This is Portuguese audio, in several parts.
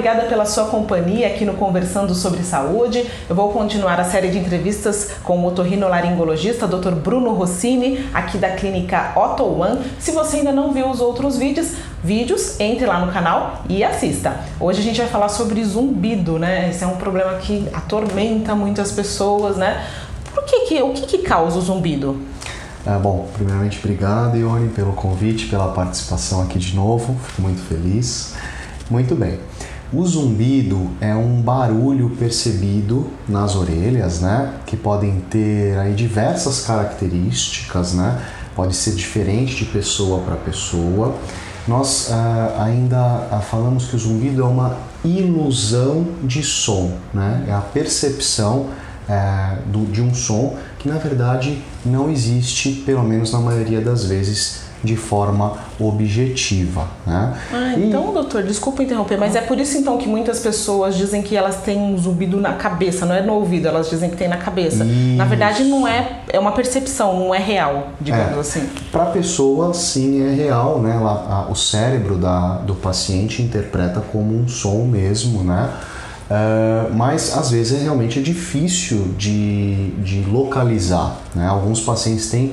obrigada pela sua companhia aqui no Conversando sobre Saúde. Eu vou continuar a série de entrevistas com o otorrinolaringologista Dr. Bruno Rossini, aqui da clínica Otto One. Se você ainda não viu os outros vídeos, entre lá no canal e assista. Hoje a gente vai falar sobre zumbido, né? Esse é um problema que atormenta muitas pessoas, né? O que causa o zumbido? Bom, primeiramente, obrigado, Ione, pelo convite, pela participação aqui de novo. Fico muito feliz. Muito bem. O zumbido é um barulho percebido nas orelhas, né? Que podem ter aí diversas características, né? Pode ser diferente de pessoa para pessoa. Nós ainda falamos que o zumbido é uma ilusão de som, né? É a percepção de um som que na verdade não existe, pelo menos na maioria das vezes, de forma objetiva, né? Então, doutor, desculpa interromper, mas é por isso então que muitas pessoas dizem que elas têm um zumbido na cabeça, não é no ouvido, elas dizem que tem na cabeça. Isso. Na verdade não é uma percepção, não é real, digamos assim. Para a pessoa, sim, é real, né? O cérebro do paciente interpreta como um som mesmo, né? Mas às vezes realmente é difícil de localizar, né? Alguns pacientes têm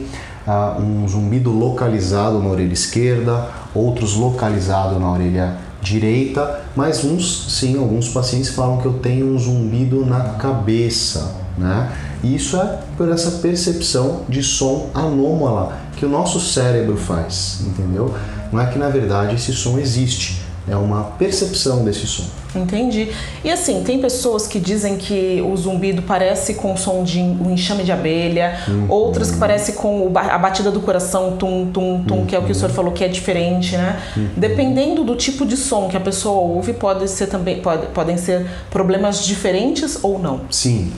um zumbido localizado na orelha esquerda, outros localizado na orelha direita, mas alguns pacientes falam que eu tenho um zumbido na cabeça, né? E isso é por essa percepção de som anômala que o nosso cérebro faz, entendeu? Não é que na verdade esse som existe, é uma percepção desse som. Entendi. E assim, tem pessoas que dizem que o zumbido parece com o som de um enxame de abelha, outras que parece com a batida do coração, tum, tum, tum, que é o que o senhor falou que é diferente, né? Dependendo do tipo de som que a pessoa ouve, podem ser problemas diferentes ou não? Sim.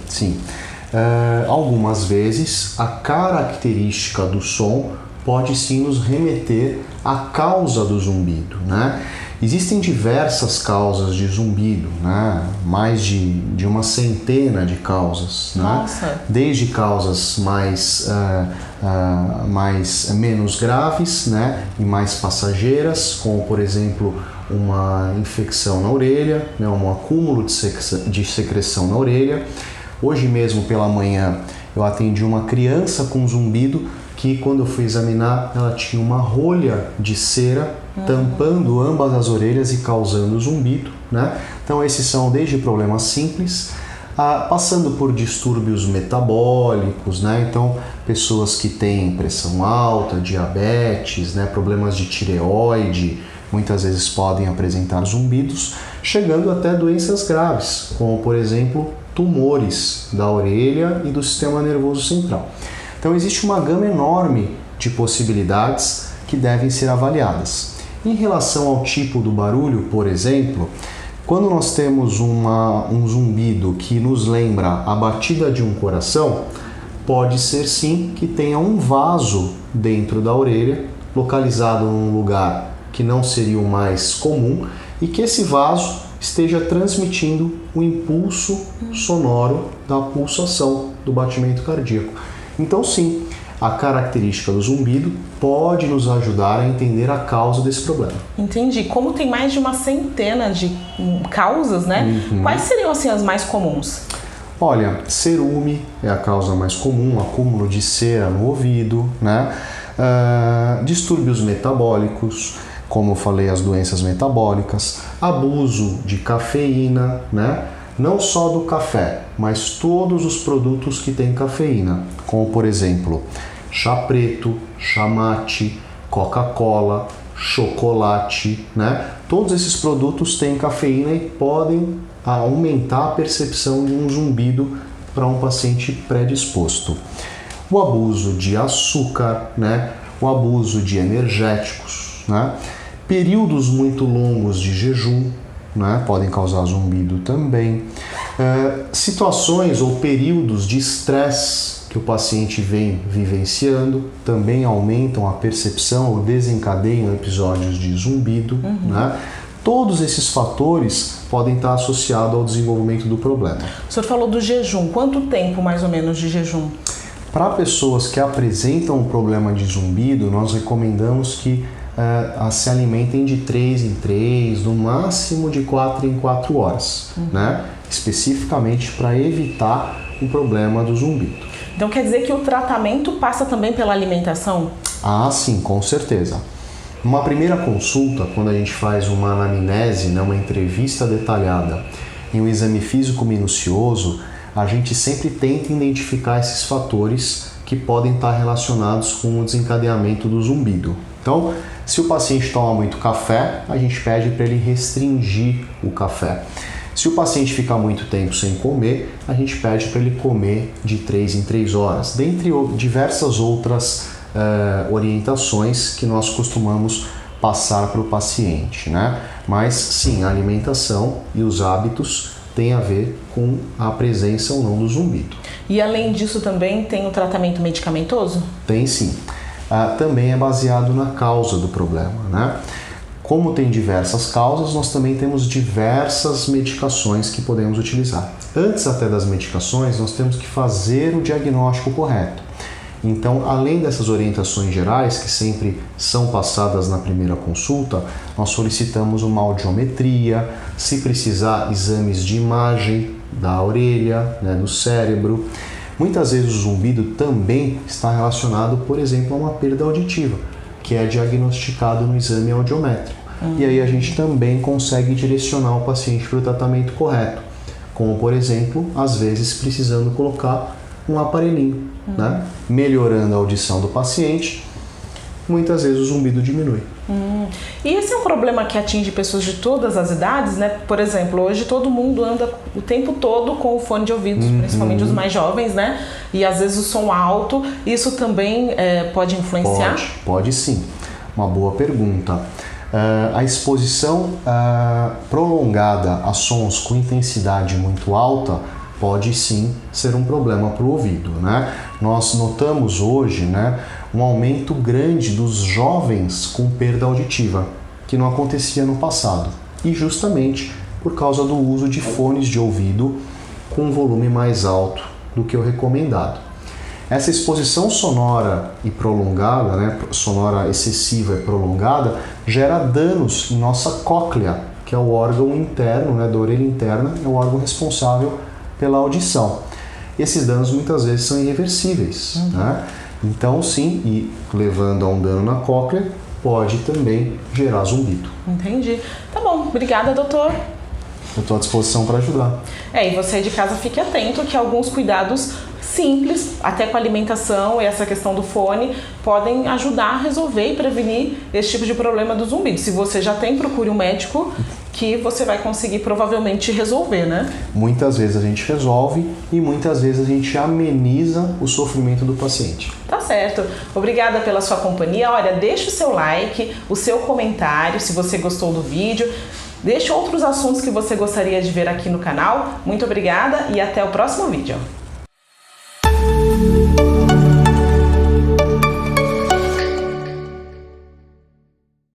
Algumas vezes a característica do som pode sim nos remeter à causa do zumbido, né? Existem diversas causas de zumbido, né? Mais de uma centena de causas, Nossa. Né? Desde causas menos graves, né? E mais passageiras, como por exemplo uma infecção na orelha, né? Um acúmulo de secreção na orelha. Hoje mesmo pela manhã eu atendi uma criança com zumbido que quando eu fui examinar ela tinha uma rolha de cera tampando ambas as orelhas e causando zumbido, né? Então esses são desde problemas simples, passando por distúrbios metabólicos, né? Então pessoas que têm pressão alta, diabetes, né? Problemas de tireoide, muitas vezes podem apresentar zumbidos, chegando até doenças graves, como por exemplo tumores da orelha e do sistema nervoso central. Então existe uma gama enorme de possibilidades que devem ser avaliadas. Em relação ao tipo do barulho, por exemplo, quando nós temos um zumbido que nos lembra a batida de um coração, pode ser sim que tenha um vaso dentro da orelha, localizado num lugar que não seria o mais comum, e que esse vaso esteja transmitindo o impulso sonoro da pulsação do batimento cardíaco. Então sim, a característica do zumbido pode nos ajudar a entender a causa desse problema. Entendi. Como tem mais de uma centena de causas, né? Quais seriam assim as mais comuns? Olha, cerume é a causa mais comum, acúmulo de cera no ouvido, né? Distúrbios metabólicos, como eu falei, as doenças metabólicas, abuso de cafeína, né? Não só do café, mas todos os produtos que têm cafeína, como por exemplo, chá preto, chá mate, Coca-Cola, chocolate, né? Todos esses produtos têm cafeína e podem aumentar a percepção de um zumbido para um paciente predisposto. O abuso de açúcar, né? O abuso de energéticos, né? Períodos muito longos de jejum, né, podem causar zumbido também. Situações ou períodos de estresse que o paciente vem vivenciando também aumentam a percepção ou desencadeiam episódios de zumbido. Né? Todos esses fatores podem estar associados ao desenvolvimento do problema. O senhor falou do jejum. Quanto tempo mais ou menos de jejum? Para pessoas que apresentam um problema de zumbido, nós recomendamos que se alimentem de 3 em 3, no máximo de 4 em 4 horas, né? Especificamente para evitar o problema do zumbido. Então quer dizer que o tratamento passa também pela alimentação? Ah, sim, com certeza. Numa primeira consulta, quando a gente faz uma anamnese, né, uma entrevista detalhada e um exame físico minucioso, a gente sempre tenta identificar esses fatores que podem estar relacionados com o desencadeamento do zumbido. Então, se o paciente toma muito café, a gente pede para ele restringir o café. Se o paciente fica muito tempo sem comer, a gente pede para ele comer de 3 em 3 horas, dentre diversas outras orientações que nós costumamos passar para o paciente, né? Mas sim, a alimentação e os hábitos têm a ver com a presença ou não do zumbido. E além disso também tem o tratamento medicamentoso? Tem sim. Também é baseado na causa do problema, né? Como tem diversas causas, nós também temos diversas medicações que podemos utilizar. Antes até das medicações, nós temos que fazer o diagnóstico correto. Então, além dessas orientações gerais, que sempre são passadas na primeira consulta, nós solicitamos uma audiometria, se precisar, exames de imagem da orelha, né, do cérebro. Muitas vezes o zumbido também está relacionado, por exemplo, a uma perda auditiva, que é diagnosticado no exame audiométrico. E aí a gente também consegue direcionar o paciente para o tratamento correto, como, por exemplo, às vezes precisando colocar um aparelhinho, né? Melhorando a audição do paciente, muitas vezes o zumbido diminui. E esse é um problema que atinge pessoas de todas as idades, né? Por exemplo, hoje todo mundo anda o tempo todo com o fone de ouvido, principalmente os mais jovens, né? E às vezes o som alto, isso também pode influenciar? Pode sim. Uma boa pergunta. A exposição prolongada a sons com intensidade muito alta pode sim ser um problema para o ouvido, né? Nós notamos hoje, né, um aumento grande dos jovens com perda auditiva, que não acontecia no passado, e justamente por causa do uso de fones de ouvido com um volume mais alto do que o recomendado. Essa exposição sonora e prolongada, né, sonora excessiva e prolongada, gera danos em nossa cóclea, que é o órgão interno, né, da orelha interna, é o órgão responsável pela audição. Esses danos muitas vezes são irreversíveis, né? Então sim, e levando a um dano na cóclea, pode também gerar zumbido. Entendi. Tá bom, obrigada, doutor. Eu estou à disposição para ajudar. E você de casa fique atento que alguns cuidados simples, até com a alimentação e essa questão do fone, podem ajudar a resolver e prevenir esse tipo de problema do zumbido. Se você já tem, procure um médico que você vai conseguir provavelmente resolver, né? Muitas vezes a gente resolve e muitas vezes a gente ameniza o sofrimento do paciente. Tá certo. Obrigada pela sua companhia. Olha, deixa o seu like, o seu comentário se você gostou do vídeo. Deixe outros assuntos que você gostaria de ver aqui no canal. Muito obrigada e até o próximo vídeo.